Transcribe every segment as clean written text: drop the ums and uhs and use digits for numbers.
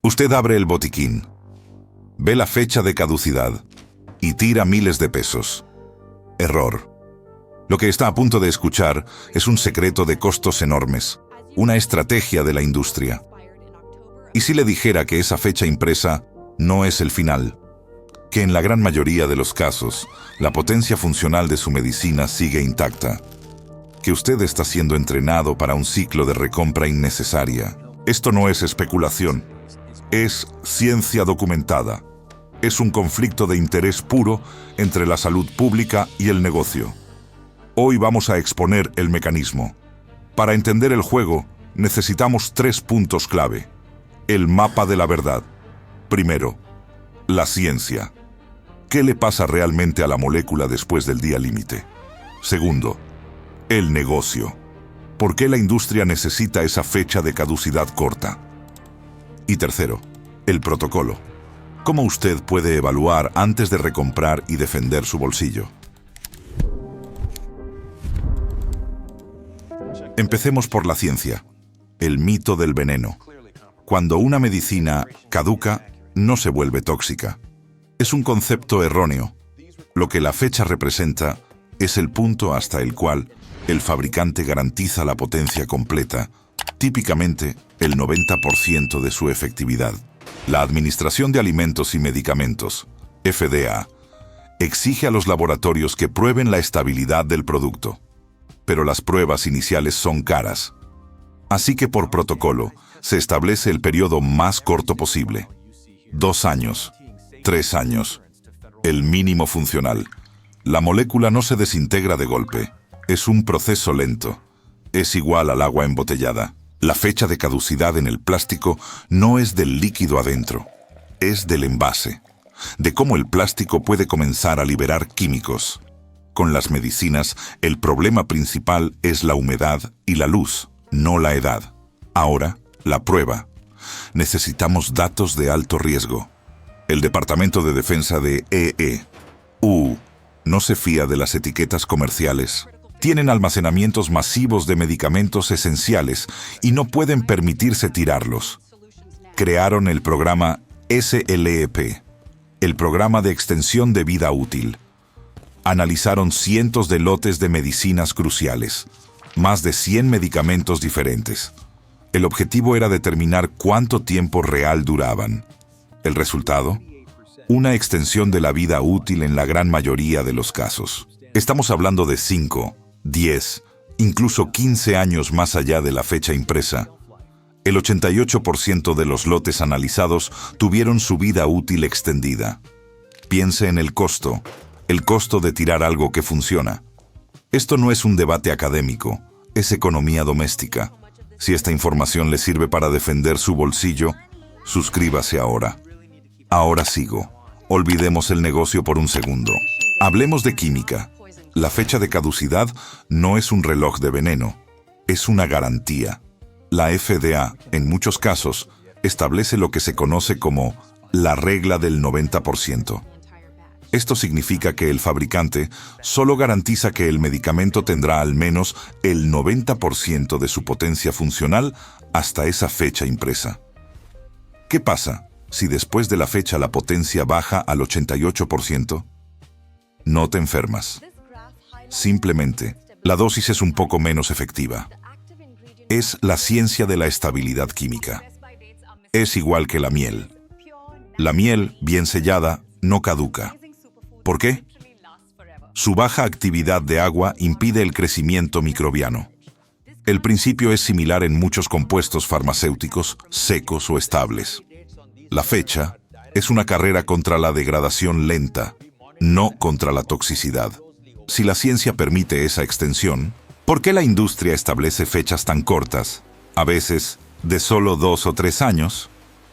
Usted abre el botiquín, ve la fecha de caducidad y tira miles de pesos. Error. Lo que está a punto de escuchar es un secreto de costos enormes, una estrategia de la industria. ¿Y si le dijera que esa fecha impresa no es el final? Que en la gran mayoría de los casos, la potencia funcional de su medicina sigue intacta. Que usted está siendo entrenado para un ciclo de recompra innecesaria. Esto no es especulación. Es ciencia documentada. Es un conflicto de interés puro entre la salud pública y el negocio. Hoy vamos a exponer el mecanismo. Para entender el juego, necesitamos 3 puntos clave. El mapa de la verdad. Primero, la ciencia. ¿Qué le pasa realmente a la molécula después del día límite? Segundo, el negocio. ¿Por qué la industria necesita esa fecha de caducidad corta? Y tercero, el protocolo. ¿Cómo usted puede evaluar antes de recomprar y defender su bolsillo? Empecemos por la ciencia, el mito del veneno. Cuando una medicina caduca, no se vuelve tóxica. Es un concepto erróneo. Lo que la fecha representa es el punto hasta el cual el fabricante garantiza la potencia completa, típicamente el 90% de su efectividad. La Administración de Alimentos y Medicamentos, FDA, exige a los laboratorios que prueben la estabilidad del producto. Pero las pruebas iniciales son caras. Así que por protocolo, se establece el periodo más corto posible. 2 años, 3 años. El mínimo funcional. La molécula no se desintegra de golpe. Es un proceso lento. Es igual al agua embotellada. La fecha de caducidad en el plástico no es del líquido adentro. Es del envase. De cómo el plástico puede comenzar a liberar químicos. Con las medicinas, el problema principal es la humedad y la luz, no la edad. Ahora, la prueba. Necesitamos datos de alto riesgo. El Departamento de Defensa de EU no se fía de las etiquetas comerciales. Tienen almacenamientos masivos de medicamentos esenciales y no pueden permitirse tirarlos. Crearon el programa SLEP, el programa de extensión de vida útil. Analizaron cientos de lotes de medicinas cruciales, más de 100 medicamentos diferentes. El objetivo era determinar cuánto tiempo real duraban. ¿El resultado? Una extensión de la vida útil en la gran mayoría de los casos. Estamos hablando de 5, 10, incluso 15 años más allá de la fecha impresa. El 88% de los lotes analizados tuvieron su vida útil extendida. Piense en el costo de tirar algo que funciona. Esto no es un debate académico, es economía doméstica. Si esta información le sirve para defender su bolsillo, suscríbase ahora. Ahora sigo. Olvidemos el negocio por un segundo. Hablemos de química. La fecha de caducidad no es un reloj de veneno, es una garantía. La FDA, en muchos casos, establece lo que se conoce como la regla del 90%. Esto significa que el fabricante solo garantiza que el medicamento tendrá al menos el 90% de su potencia funcional hasta esa fecha impresa. ¿Qué pasa si después de la fecha la potencia baja al 88%? No te enfermas. Simplemente, la dosis es un poco menos efectiva. Es la ciencia de la estabilidad química. Es igual que la miel. La miel, bien sellada, no caduca. ¿Por qué? Su baja actividad de agua impide el crecimiento microbiano. El principio es similar en muchos compuestos farmacéuticos secos o estables. La fecha es una carrera contra la degradación lenta, no contra la toxicidad. Si la ciencia permite esa extensión, ¿por qué la industria establece fechas tan cortas, a veces de solo 2 o 3 años?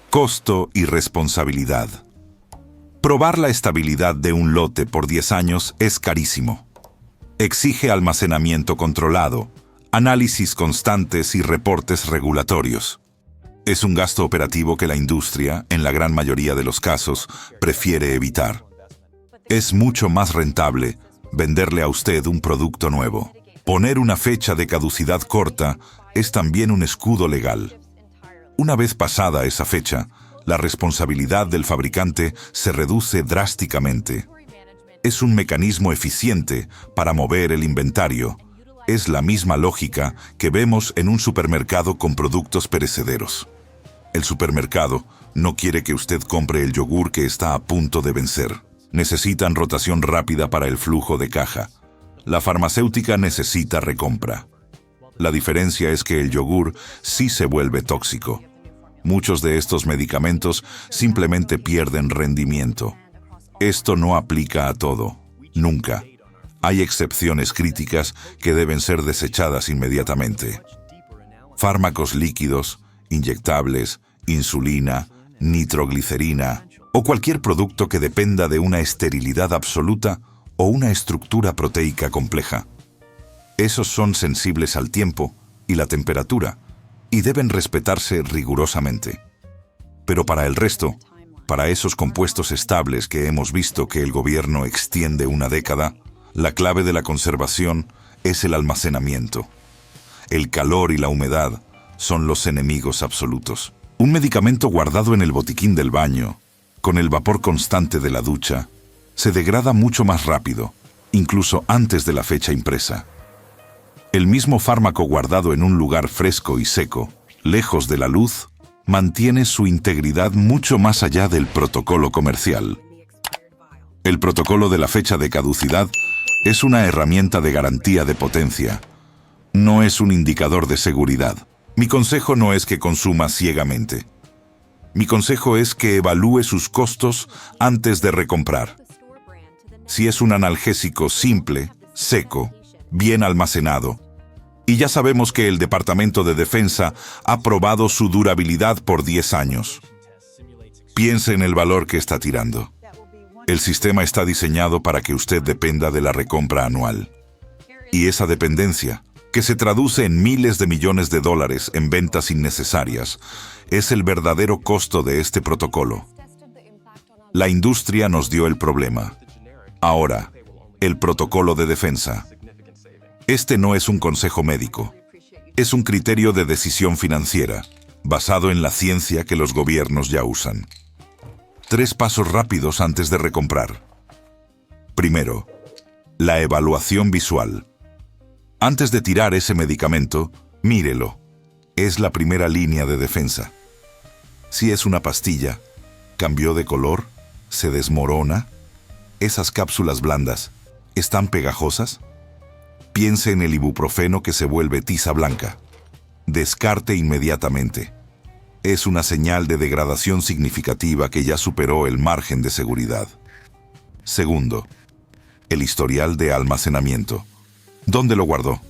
Costo y responsabilidad. Probar la estabilidad de un lote por 10 años es carísimo. Exige almacenamiento controlado, análisis constantes y reportes regulatorios. Es un gasto operativo que la industria, en la gran mayoría de los casos, prefiere evitar. Es mucho más rentable venderle a usted un producto nuevo. Poner una fecha de caducidad corta es también un escudo legal. Una vez pasada esa fecha, La responsabilidad del fabricante se reduce drásticamente. Es un mecanismo eficiente para mover el inventario. Es la misma lógica que vemos en un supermercado con productos perecederos. El supermercado no quiere que usted compre el yogur que está a punto de vencer. Necesitan rotación rápida para el flujo de caja. La farmacéutica necesita recompra. La diferencia es que el yogur sí se vuelve tóxico. Muchos de estos medicamentos simplemente pierden rendimiento. Esto no aplica a todo, nunca. Hay excepciones críticas que deben ser desechadas inmediatamente. Fármacos líquidos, inyectables, insulina, nitroglicerina o cualquier producto que dependa de una esterilidad absoluta o una estructura proteica compleja. Esos son sensibles al tiempo y la temperatura y deben respetarse rigurosamente. Pero para el resto, para esos compuestos estables que hemos visto que el gobierno extiende una década, la clave de la conservación es el almacenamiento. El calor y la humedad son los enemigos absolutos. Un medicamento guardado en el botiquín del baño, con el vapor constante de la ducha, se degrada mucho más rápido, incluso antes de la fecha impresa. El mismo fármaco guardado en un lugar fresco y seco, lejos de la luz, mantiene su integridad mucho más allá del protocolo comercial. El protocolo de la fecha de caducidad es una herramienta de garantía de potencia. No es un indicador de seguridad. Mi consejo no es que consuma ciegamente. Mi consejo es que evalúe sus costos antes de recomprar. Si es un analgésico simple, seco, bien almacenado, y ya sabemos que el Departamento de Defensa ha probado su durabilidad por 10 años. Piense en el valor que está tirando. El sistema está diseñado para que usted dependa de la recompra anual. Y esa dependencia, que se traduce en miles de millones de dólares en ventas innecesarias, es el verdadero costo de este protocolo. La industria nos dio el problema. Ahora, el protocolo de defensa. Este no es un consejo médico. Es un criterio de decisión financiera, basado en la ciencia que los gobiernos ya usan. 3 pasos rápidos antes de recomprar. Primero, la evaluación visual. Antes de tirar ese medicamento, mírelo. Es la primera línea de defensa. Si es una pastilla, ¿cambió de color? ¿Se desmorona? ¿Esas cápsulas blandas están pegajosas? Piense en el ibuprofeno que se vuelve tiza blanca. Descarte inmediatamente. Es una señal de degradación significativa que ya superó el margen de seguridad. Segundo, el historial de almacenamiento. ¿Dónde lo guardó?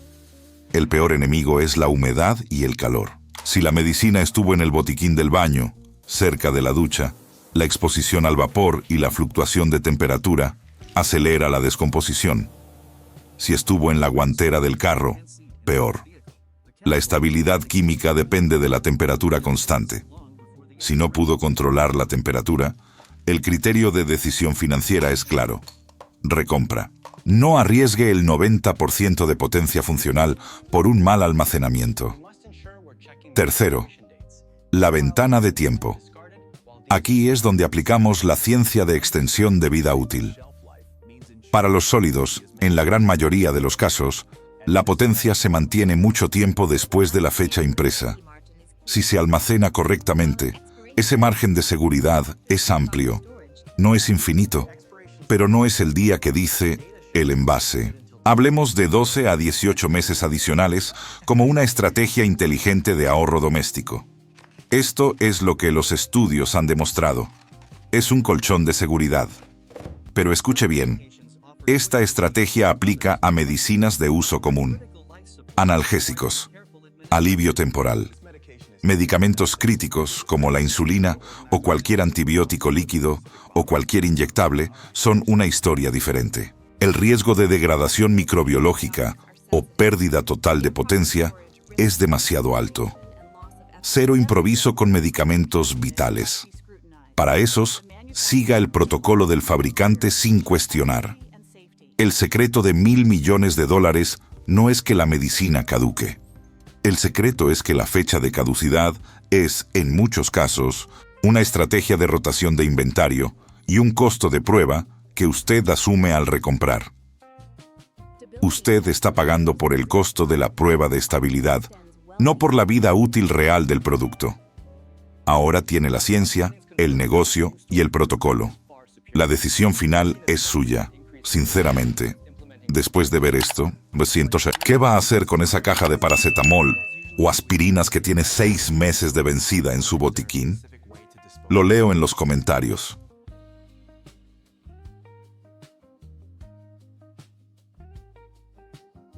El peor enemigo es la humedad y el calor. Si la medicina estuvo en el botiquín del baño, cerca de la ducha, la exposición al vapor y la fluctuación de temperatura acelera la descomposición. Si estuvo en la guantera del carro, peor. La estabilidad química depende de la temperatura constante. Si no pudo controlar la temperatura, el criterio de decisión financiera es claro. Recompra. No arriesgue el 90% de potencia funcional por un mal almacenamiento. Tercero, la ventana de tiempo. Aquí es donde aplicamos la ciencia de extensión de vida útil. Para los sólidos, en la gran mayoría de los casos, la potencia se mantiene mucho tiempo después de la fecha impresa. Si se almacena correctamente, ese margen de seguridad es amplio. No es infinito, pero no es el día que dice el envase. Hablemos de 12 a 18 meses adicionales como una estrategia inteligente de ahorro doméstico. Esto es lo que los estudios han demostrado. Es un colchón de seguridad. Pero escuche bien, esta estrategia aplica a medicinas de uso común. Analgésicos, alivio temporal, medicamentos críticos como la insulina o cualquier antibiótico líquido o cualquier inyectable son una historia diferente. El riesgo de degradación microbiológica o pérdida total de potencia es demasiado alto. Cero improviso con medicamentos vitales. Para esos, siga el protocolo del fabricante sin cuestionar. El secreto de $1.000 millones no es que la medicina caduque. El secreto es que la fecha de caducidad es, en muchos casos, una estrategia de rotación de inventario y un costo de prueba que usted asume al recomprar. Usted está pagando por el costo de la prueba de estabilidad, no por la vida útil real del producto. Ahora tiene la ciencia, el negocio y el protocolo. La decisión final es suya, sinceramente. Después de ver esto, me siento... ¿Qué va a hacer con esa caja de paracetamol o aspirinas que tiene 6 meses de vencida en su botiquín? Lo leo en los comentarios.